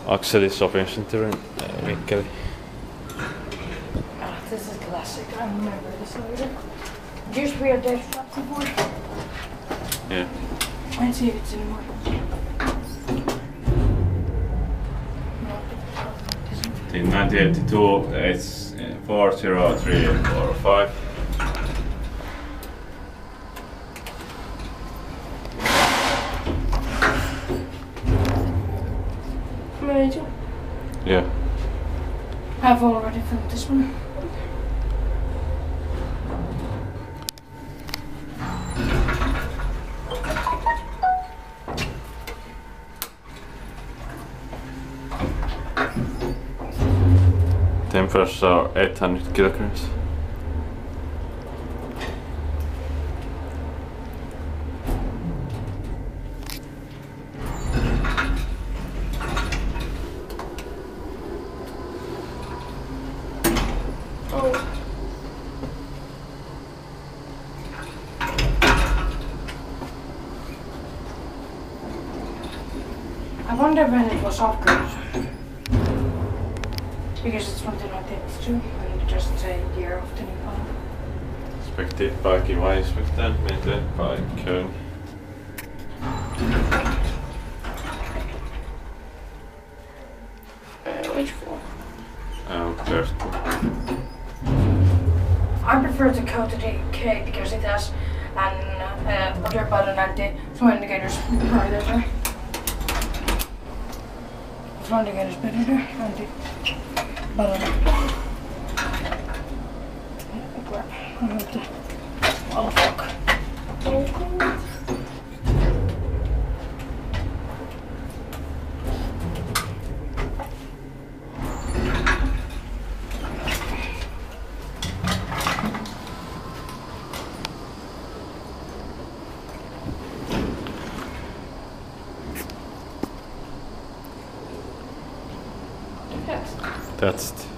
Akseli shopping center in Mikkeli. This is classic, I remember this later. Used to be a dead shop before. Yeah. Let's see if it's anymore. In 1982, it's 40345. Amazing. Yeah. I've already filled this one. Temperature are 800 kilograms. Oh. I wonder when it was upgraded. Because it's from the 1982 and it doesn't say year of the new one. Inspected by Kiva Inspector, maintained by Kone. Which one? First. I prefer the coated K because it has an other button and the flow indicators are there. Flow indicators better there and the button. Oh fuck. That's it.